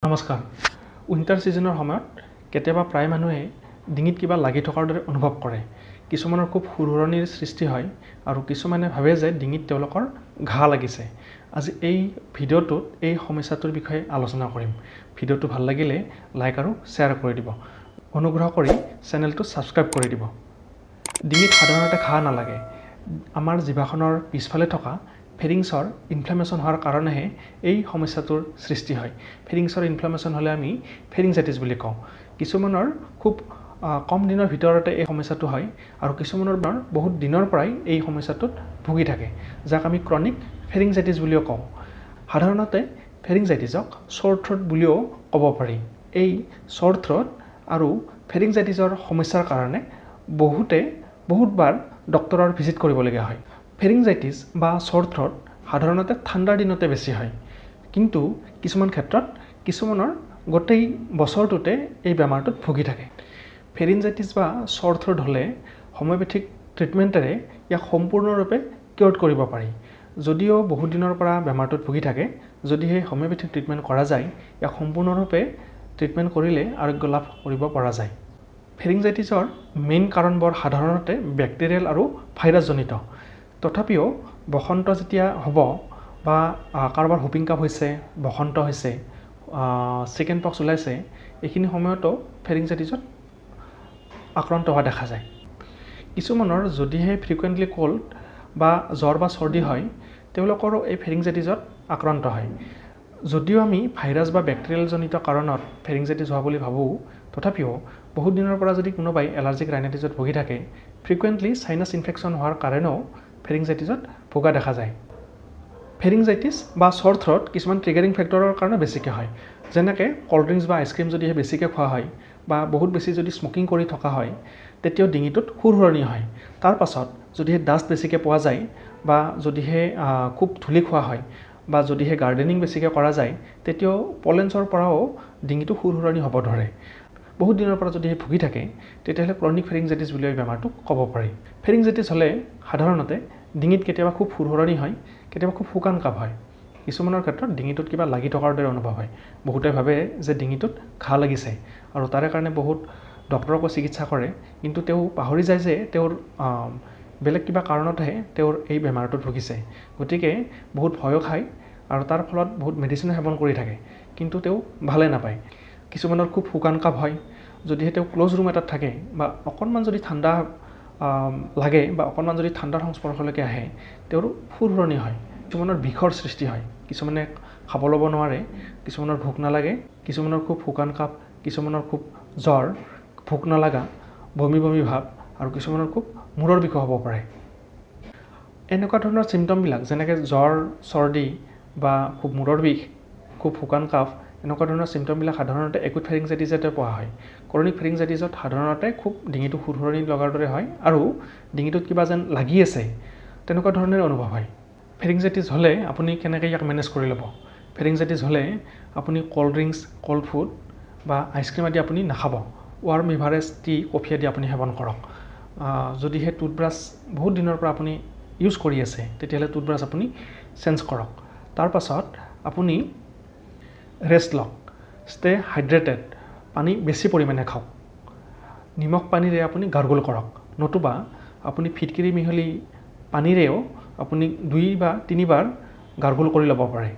নমস্কাৰ। উইণ্টাৰ ছিজনৰ সময়ত কেতিয়াবা প্ৰায় মানুহে ডিঙিত কিবা লাগি থকাৰ দৰে অনুভৱ কৰে। কিছুমানৰ খুব সুৰসুৰণিৰ সৃষ্টি হয় আৰু কিছুমানে ভাবে যে ডিঙিত তেওঁলোকৰ ঘা লাগিছে। আজি এই ভিডিঅ'টোত এই সমস্যাটোৰ বিষয়ে আলোচনা কৰিম। ভিডিঅ'টো ভাল লাগিলে লাইক আৰু শ্বেয়াৰ কৰি দিব। অনুগ্ৰহ কৰি চেনেলটো ছাবস্ক্ৰাইব কৰি দিব। ডিঙিত সাধাৰণতে ঘা নালাগে। আমাৰ জিভাখনৰ পিছফালে থকা ফেৰিংছৰ ইনফ্লামেশ্যন হোৱাৰ কাৰণেহে এই সমস্যাটোৰ সৃষ্টি হয়। ফেৰিংছৰ ইনফ্লামেশ্যন হ'লে আমি ফেৰিংজাইটিছ বুলি কওঁ। কিছুমানৰ খুব কম দিনৰ ভিতৰতে এই সমস্যাটো হয় আৰু কিছুমানৰ বহুত দিনৰ পৰাই এই সমস্যাটোত ভুগি থাকে, যাক আমি ক্ৰনিক ফেৰিংজাইটিছ বুলিও কওঁ। সাধাৰণতে ফেৰিংজাইটিছক চ'ৰ থ্ৰ'ট বুলিও ক'ব পাৰি। এই চ'ৰ থ্ৰ'ট আৰু ফেৰিংজাইটিছৰ সমস্যাৰ কাৰণে বহুতবাৰ ডক্তৰৰ ভিজিট কৰিবলগীয়া হয়। ফেৰিংজাইটিছ বা চ'ৰ থ্ৰ'ট সাধাৰণতে ঠাণ্ডাৰ দিনতে বেছি হয়, কিন্তু কিছুমান ক্ষেত্ৰত কিছুমানৰ গোটেই বছৰটোতে এই বেমাৰটোত ভুগি থাকে। ফেৰিংজাইটিছ বা চ'ৰ থ্ৰ'ট হ'লে হোমিঅ'পেথিক ট্ৰিটমেণ্টেৰে ইয়াক সম্পূৰ্ণৰূপে কিয়ৰ কৰিব পাৰি। যদিও বহুত দিনৰ পৰা বেমাৰটোত ভুগি থাকে, যদিহে হোমিঅ'পেথিক ট্ৰিটমেণ্ট কৰা যায়, ইয়াক সম্পূৰ্ণৰূপে ট্ৰিটমেণ্ট কৰিলে আৰোগ্য লাভ কৰিব পৰা যায়। ফেৰিংজাইটিছৰ মেইন কাৰণবোৰ সাধাৰণতে বেক্টেৰিয়েল আৰু ভাইৰাছজনিত। তথাপিও বসন্ত যেতিয়া হ'ব বা কাৰোবাৰ হুপিং কাফ হৈছে, বসন্ত হৈছে, চিকেন পক্স ওলাইছে, এইখিনি সময়তো ফেৰিংজাইটিছত আক্ৰান্ত হোৱা দেখা যায়। কিছুমানৰ যদিহে ফ্ৰিকুৱেণ্টলি ক'ল্ড বা জ্বৰ বা চৰ্দি হয়, তেওঁলোকৰো এই ফেৰিংজাইটিছত আক্ৰান্ত হয়। যদিও আমি ভাইৰাছ বা বেক্টেৰিয়েলজনিত কাৰণত ফেৰিংজাইটিছ হোৱা বুলি ভাবোঁ, তথাপিও বহুত দিনৰ পৰা যদি কোনোবাই এলাৰ্জিক ৰাইনাইটিছত ভুগি থাকে, ফ্ৰিকুৱেণ্টলি চাইনাছ ইনফেকশ্যন হোৱাৰ কাৰণেও ফেৰিংজাইটিছত ভোগা দেখা যায়। ফেৰিংজাইটিছ বা চ'ৰ থ্ৰ'ট কিছুমান ট্ৰিগাৰিং ফেক্টৰৰ কাৰণে বেছিকৈ হয়। যেনেকৈ ক'ল্ড ড্ৰিংকছ বা আইচক্ৰীম যদিহে বেছিকৈ খোৱা হয় বা বহুত বেছি যদি স্মকিং কৰি থকা হয়, তেতিয়াও ডিঙিটোত সুৰসুৰণি হয়। তাৰ পাছত যদিহে ডাষ্ট বেছিকৈ পোৱা যায় বা যদিহে খুব ধূলি খোৱা হয় বা যদিহে গাৰ্ডেনিং বেছিকৈ কৰা যায়, তেতিয়াও পলেন্সৰ পৰাও ডিঙিটো সুৰসুৰণি হ'ব ধৰে। বহুত দিনৰ পৰা যদিহে ভুগি থাকে, তেতিয়াহ'লে ক্ৰনিক ফেৰিংজাইটিছ বুলি এই বেমাৰটোক ক'ব পাৰি। ফেৰিংজাইটিছ হ'লে সাধাৰণতে ডিঙিত কেতিয়াবা খুব সুৰসুৰণি হয়, কেতিয়াবা খুব শুকান কাপ হয়। কিছুমানৰ ক্ষেত্ৰত ডিঙিটোত কিবা লাগি থকাৰ দৰে অনুভৱ হয়। বহুতে ভাবে যে ডিঙিটোত ঘা লাগিছে আৰু তাৰে কাৰণে বহুত ডক্তৰকো চিকিৎসা কৰে, কিন্তু তেওঁ পাহৰি যায় যে তেওঁৰ বেলেগ কিবা কাৰণতহে তেওঁৰ এই বেমাৰটোত ভুগিছে। গতিকে বহুত ভয়ো খায় আৰু তাৰ ফলত বহুত মেডিচিনো সেৱন কৰি থাকে, কিন্তু তেওঁ ভালে নাপায়। কিছুমানৰ খুব শুকান কাপ হয়। যদিহে তেওঁ ক্ল'জ ৰুম এটাত থাকে বা অকণমান যদি ঠাণ্ডা লাগে বা অকণমান যদি ঠাণ্ডাৰ সংস্পৰ্শলৈকে আহে, তেওঁৰ সুৰসুৰণি হয়। কিছুমানৰ বিষৰ সৃষ্টি হয়। কিছুমানে খাব ল'ব নোৱাৰে, কিছুমানৰ ভোক নালাগে, কিছুমানৰ খুব শুকান কাপ, কিছুমানৰ খুব জ্বৰ, ভোক নালাগা, বমি বমি ভাৱ আৰু কিছুমানৰ খুব মূৰৰ বিষো হ'ব পাৰে। এনেকুৱা ধৰণৰ চিমটমবিলাক যেনেকৈ জ্বৰ, চৰ্দি বা খুব মূৰৰ বিষ, খুব শুকান কাফ, এনেকুৱা ধৰণৰ চিমটমবিলাক সাধাৰণতে একুট ফেৰিংজাইটিছতে পোৱা হয়। ক্ৰনিক ফেৰিংজাইটিছত সাধাৰণতে খুব ডিঙিটো সুৰসুৰণি লগাৰ দৰে হয় আৰু ডিঙিটোত কিবা যেন লাগি আছে, তেনেকুৱা ধৰণৰ অনুভৱ হয়। ফেৰিংজাইটিছ হ'লে আপুনি কেনেকৈ ইয়াক মেনেজ কৰি ল'ব? ফেৰিংজাইটিছ হ'লে আপুনি ক'ল্ড ড্ৰিংকছ, ক'ল্ড ফুড বা আইচক্ৰীম আদি আপুনি নাখাব। ৱাৰ্ম এভাৰেজ টি, কফি আদি আপুনি সেৱন কৰক। যদিহে টুথব্ৰাছ বহুত দিনৰ পৰা আপুনি ইউজ কৰি আছে, তেতিয়াহ'লে টুথব্ৰাছ আপুনি চেঞ্জ কৰক। তাৰ পাছত আপুনি ৰেষ্ট লওক, ষ্টে হাইড্ৰেটেড, পানী বেছি পৰিমাণে খাওক, নিমখ পানীৰে আপুনি গাৰ্গল কৰক, নতুবা আপুনি ফিটকিৰি মিহলি পানীৰেও আপুনি 2 বা 3 বাৰ গাৰ্গল কৰি ল'ব পাৰে।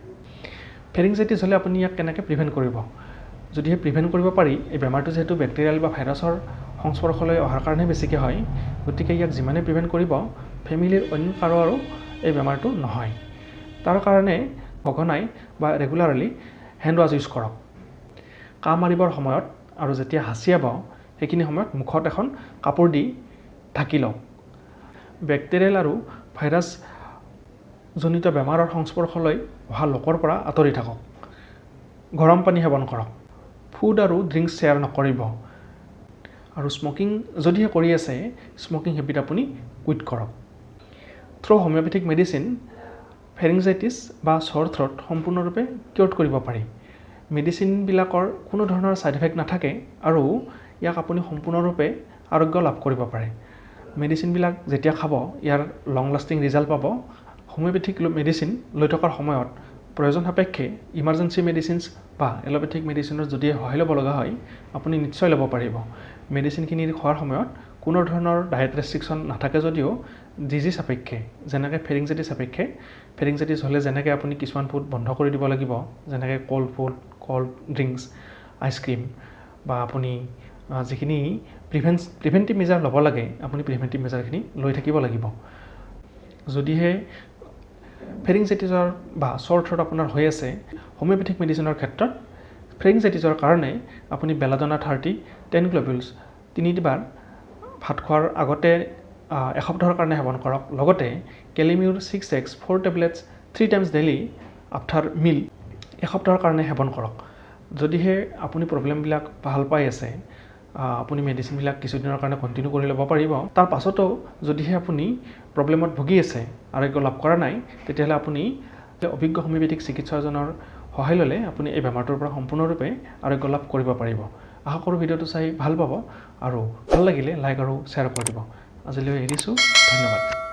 ফেৰিংজাইটিছ হ'লে আপুনি ইয়াক কেনেকৈ প্ৰিভেণ্ট কৰিব? যদিহে প্ৰিভেণ্ট কৰিব পাৰি, এই বেমাৰটো যিহেতু বেক্টেৰিয়েল বা ভাইৰাছৰ সংস্পৰ্শলৈ অহাৰ কাৰণে বেছিকৈ হয়, গতিকে ইয়াক যিমানে প্ৰিভেণ্ট কৰিব, ফেমিলিৰ অন্য কাৰো আৰু এই বেমাৰটো নহয়। তাৰ কাৰণে সঘনাই বা ৰেগুলাৰলি হেণ্ড ৱাছ ইউজ কৰক। কাহ মাৰিবৰ সময়ত আৰু যেতিয়া হাঁচিয়াব, সেইখিনি সময়ত মুখত এখন কাপোৰ দি ঢাকি লওক। বেক্টেৰিয়েল আৰু ভাইৰাছজনিত বেমাৰৰ সংস্পৰ্শলৈ অহা লোকৰ পৰা আঁতৰি থাকক। গৰম পানী সেৱন কৰক। ফুড আৰু ড্ৰিংকছ শ্বেয়াৰ নকৰিব। আৰু স্মকিং যদিহে কৰি আছে, স্মকিং হেবিট আপুনি কুইট কৰক। থ্ৰু হোমিঅ'পেথিক মেডিচিন ফেৰিংজাইটিছ বা চ'ৰ থ্ৰ'ট সম্পূৰ্ণৰূপে কিয়ৰ কৰিব পাৰি। মেডিচিনবিলাকৰ কোনো ধৰণৰ ছাইড এফেক্ট নাথাকে আৰু ইয়াক আপুনি সম্পূৰ্ণৰূপে আৰোগ্য লাভ কৰিব পাৰে। মেডিচিনবিলাক যেতিয়া খাব, ইয়াৰ লং লাষ্টিং ৰিজাল্ট পাব। হোমিঅ'পেথিক মেডিচিন লৈ থকাৰ সময়ত প্ৰয়োজন সাপেক্ষে ইমাৰ্জেঞ্চি মেডিচিনছ বা এলোপেথিক মেডিচিনৰ যদি সহায় ল'ব লগা হয় আপুনি নিশ্চয় ল'ব পাৰিব। মেডিচিনখিনি খোৱাৰ সময়ত কোনো ধৰণৰ ডায়েট ৰেষ্ট্ৰিকশ্যন নাথাকে যদিও ডিজিজ সাপেক্ষে যেনেকৈ ফেৰিংজাইটিছ সাপেক্ষে ফেৰিংজাইটিছ হ'লে যেনেকৈ আপুনি কিছুমান ফুড বন্ধ কৰি দিব লাগিব, যেনেকৈ cold food, cold drinks, ice cream বা আপুনি যিখিনি প্ৰিভেণ্টিভ মেজাৰ ল'ব লাগে আপুনি প্ৰিভেণ্টিভ মেজাৰখিনি লৈ থাকিব লাগিব। যদিহে ফেৰিংজাইটিছৰ বা চৰ থ্ৰট আপোনাৰ হৈ আছে, হোমিঅ'পেথিক মেডিচিনৰ ক্ষেত্ৰত ফেৰিংজাইটিছৰ কাৰণে আপুনি বেলাডনা 30 10 গ্ল'বুলছ 3বাৰ ভাত খোৱাৰ আগতে এসপ্তাহৰ কাৰণে সেৱন কৰক। লগতে কেলিমিউৰ 6x 4 tablets 3 times daily after meal এসপ্তাহৰ কাৰণে সেৱন কৰক। যদিহে আপুনি প্ৰব্লেমবিলাক ভাল পাই আছে আপুনি মেডিচিনবিলাক কিছুদিনৰ কাৰণে কণ্টিনিউ কৰি ল'ব পাৰিব। তাৰ পাছতো যদিহে আপুনি প্ৰব্লেমত ভুগি আছে আৰোগ্য লাভ কৰা নাই তেতিয়াহ'লে আপুনি অভিজ্ঞ হোমিঅ'পেথিক চিকিৎসকজনৰ সহায় ল'লে আপুনি এই বেমাৰটোৰ পৰা সম্পূৰ্ণৰূপে আৰোগ্য লাভ কৰিব পাৰিব। আশা কৰোঁ ভিডিঅ'টো চাই ভাল পাব আৰু ভাল লাগিলে লাইক আৰু শ্বেয়াৰ কৰি দিব। আজিলৈ এৰিছোঁ, ধন্যবাদ।